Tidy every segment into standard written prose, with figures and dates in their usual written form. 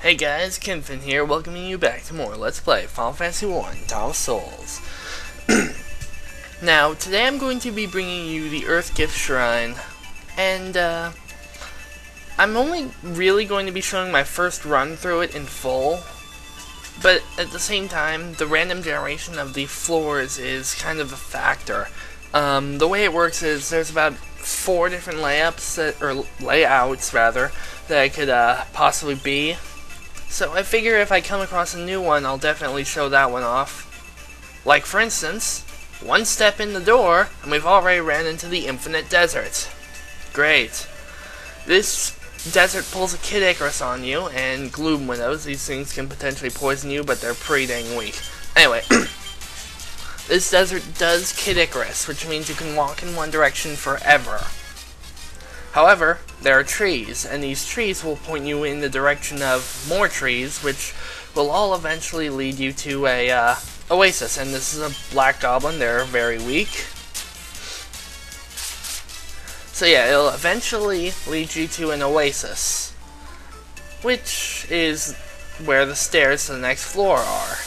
Hey guys, Kinfin here, welcoming you back to more Let's Play Final Fantasy 1 Dawn of Souls. Now, today I'm going to be bringing you the Earth Gift Shrine, and I'm only really going to be showing my first run through it in full, but at the same time, the random generation of the floors is kind of a factor. The way it works is there's about 4 different layouts that I could possibly be. So I figure if I come across a new one, I'll definitely show that one off. Like for instance, one step in the door, and we've already ran into the Infinite Desert. Great. This desert pulls a Kid Icarus on you, and Gloom Widows. These things can potentially poison you, but they're pretty dang weak. Anyway, this desert does Kid Icarus, which means you can walk in one direction forever. However, there are trees, and these trees will point you in the direction of more trees, which will all eventually lead you to a oasis. And this is a black goblin, they're very weak. So yeah, it'll eventually lead you to an oasis, which is where the stairs to the next floor are.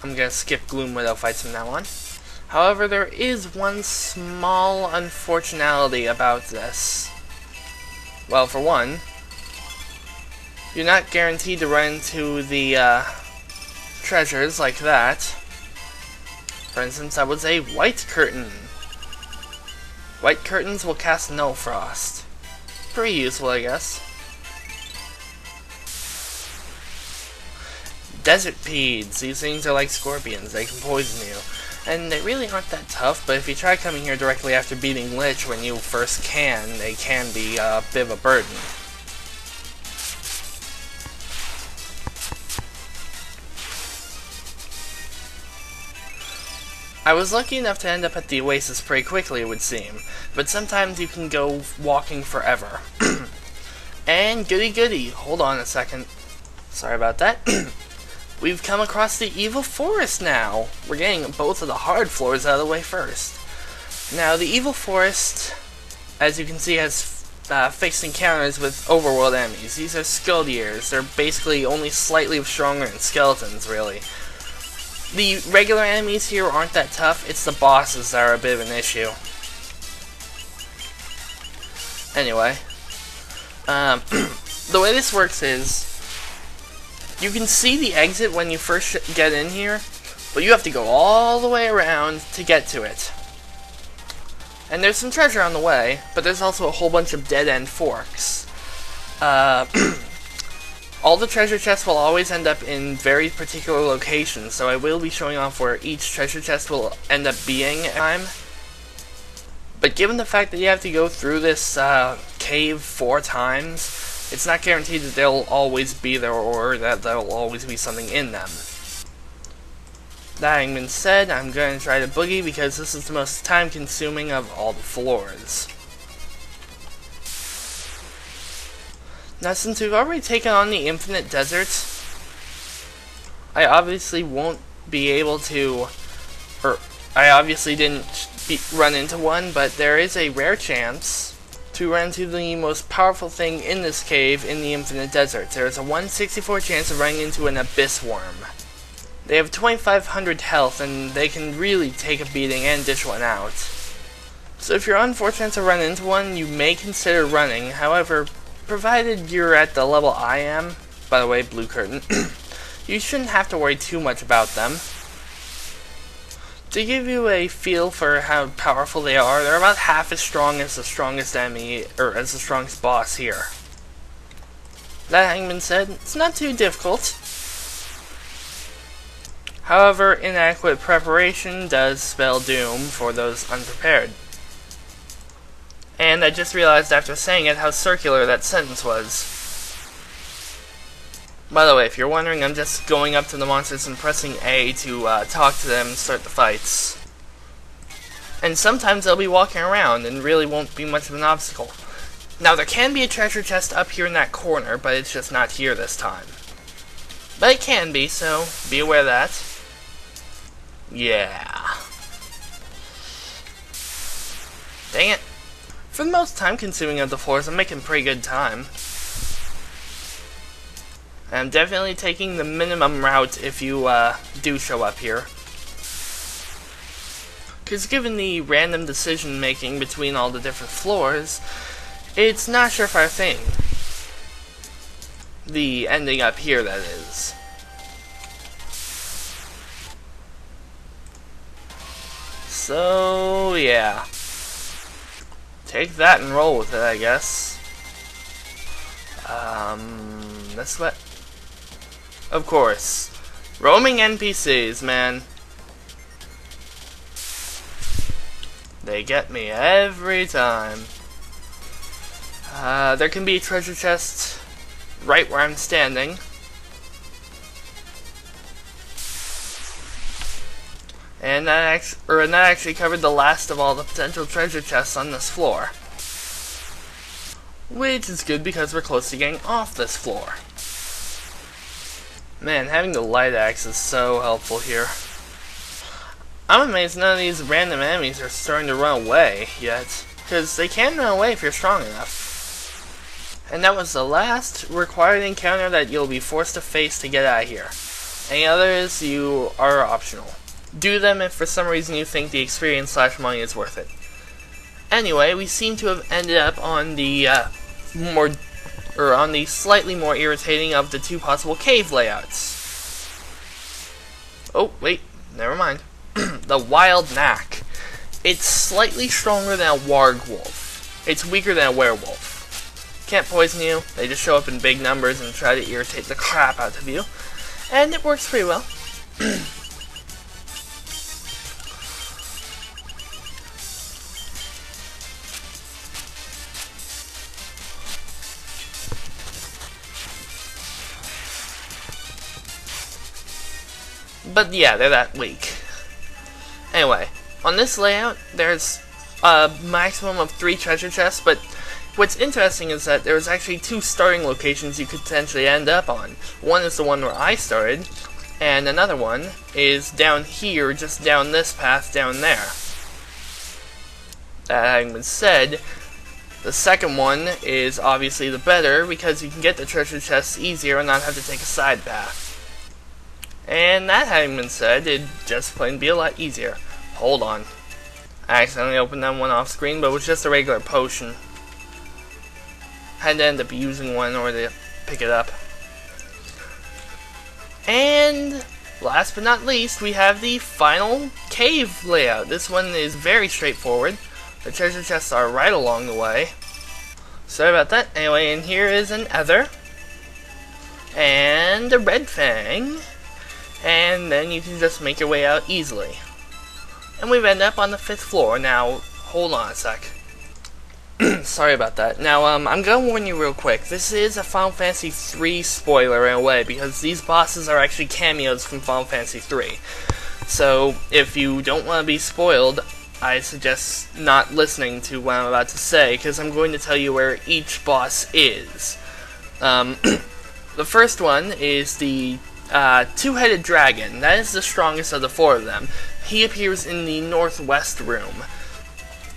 I'm gonna skip Gloom Widow fights from now on. However, there is one small unfortunality about this. Well, for one, you're not guaranteed to run into the treasures like that. For instance, I would say White Curtain. White Curtains will cast Null Frost. Pretty useful, I guess. Desert Pedes. These things are like scorpions. They can poison you. And they really aren't that tough, but if you try coming here directly after beating Lich when you first can, they can be a bit of a burden. I was lucky enough to end up at the Oasis pretty quickly, it would seem, but sometimes you can go walking forever. And goody goody, hold on a second. Sorry about that. We've come across the Evil Forest now. We're getting both of the hard floors out of the way first. Now, the Evil Forest, as you can see, has fixed encounters with overworld enemies. These are Skuldiers. They're basically only slightly stronger than skeletons, really. The regular enemies here aren't that tough. It's the bosses that are a bit of an issue. Anyway, the way this works is, you can see the exit when you first get in here, but you have to go all the way around to get to it. And there's some treasure on the way, but there's also a whole bunch of dead-end forks. All the treasure chests will always end up in very particular locations, so I will be showing off where each treasure chest will end up being at a time. But given the fact that you have to go through this cave 4 times, it's not guaranteed that they'll always be there or that there'll always be something in them. That having been said, I'm going to try to boogie because this is the most time-consuming of all the floors. Now, since we've already taken on the Infinite Desert, I obviously won't be able to, or I obviously didn't run into one, but there is a rare chance to run into the most powerful thing in this cave in the Infinite Desert. There is a 1/64 chance of running into an Abyss Worm. They have 2500 health, and they can really take a beating and dish one out. So if you're unfortunate to run into one, you may consider running. However, provided you're at the level I am, by the way, Blue Curtain, you shouldn't have to worry too much about them. To give you a feel for how powerful they are, they're about half as strong as the strongest enemy, or as the strongest boss here. That having been said, it's not too difficult. However, inadequate preparation does spell doom for those unprepared. And I just realized after saying it how circular that sentence was. By the way, if you're wondering, I'm just going up to the monsters and pressing A to talk to them and start the fights. And sometimes they'll be walking around and really won't be much of an obstacle. Now, there can be a treasure chest up here in that corner, but it's just not here this time. But it can be, so be aware of that. Yeah. Dang it. For the most time-consuming of the floors, I'm making pretty good time. I'm definitely taking the minimum route if you do show up here. Because given the random decision making between all the different floors, it's not sure if our thing. The ending up here, that is. So, yeah. Take that and roll with it, I guess. That's what... Of course. Roaming NPCs, man. They get me every time. There can be a treasure chest right where I'm standing. And that actually covered the last of all the potential treasure chests on this floor. Which is good because we're close to getting off this floor. Man, having the light axe is so helpful here. I'm amazed none of these random enemies are starting to run away yet. Because they can run away if you're strong enough. And that was the last required encounter that you'll be forced to face to get out of here. Any others, you are optional. Do them if for some reason you think the experience / money is worth it. Anyway, we seem to have ended up on the on the slightly more irritating of the two possible cave layouts. Oh, wait, never mind. The Wild Knack. It's slightly stronger than a warg wolf. It's weaker than a werewolf. Can't poison you, they just show up in big numbers and try to irritate the crap out of you. And it works pretty well. But yeah, they're that weak. Anyway, on this layout, there's a maximum of 3 treasure chests, but what's interesting is that there's actually 2 starting locations you could potentially end up on. One is the one where I started, and another one is down here, just down this path down there. That having been said, the second one is obviously the better because you can get the treasure chests easier and not have to take a side path. And that having been said, it'd just plain be a lot easier. Hold on. I accidentally opened that one off screen, but it was just a regular potion. Had to end up using one in order to pick it up. And last but not least, we have the final cave layout. This one is very straightforward. The treasure chests are right along the way. Sorry about that. Anyway, and here is an Ether. And a Red Fang. And then you can just make your way out easily. And we've ended up on the 5th floor. Now, hold on a sec. Sorry about that. Now, I'm gonna warn you real quick. This is a Final Fantasy III spoiler in a way, because these bosses are actually cameos from Final Fantasy III. So, if you don't want to be spoiled, I suggest not listening to what I'm about to say, because I'm going to tell you where each boss is. The first one is the Two-Headed Dragon. That is the strongest of the 4 of them. He appears in the northwest room.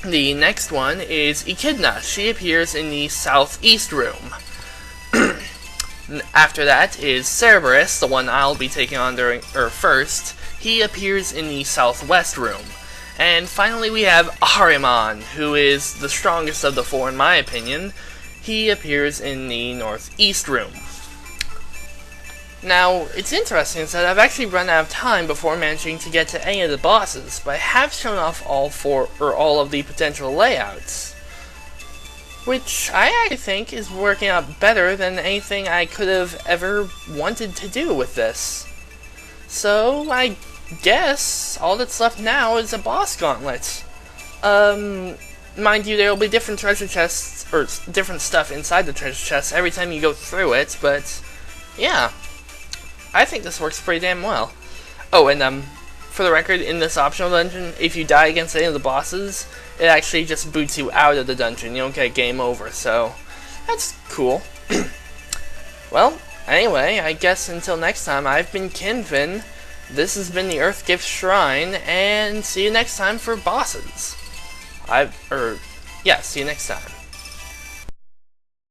The next one is Echidna. She appears in the southeast room. After that is Cerberus, the one I'll be taking on first. He appears in the southwest room. And finally we have Ahriman, who is the strongest of the 4 in my opinion. He appears in the northeast room. Now, it's interesting is that I've actually run out of time before managing to get to any of the bosses, but I have shown off all of the potential layouts. Which I actually think is working out better than anything I could have ever wanted to do with this. So, I guess all that's left now is a boss gauntlet. Mind you, there will be different treasure chests, or different stuff inside the treasure chests every time you go through it, but yeah. I think this works pretty damn well. Oh, and for the record, in this optional dungeon, if you die against any of the bosses, it actually just boots you out of the dungeon. You don't get game over, so that's cool. Well, anyway, I guess until next time, I've been Kinfin. This has been the Earthgift Shrine, and see you next time for bosses. See you next time.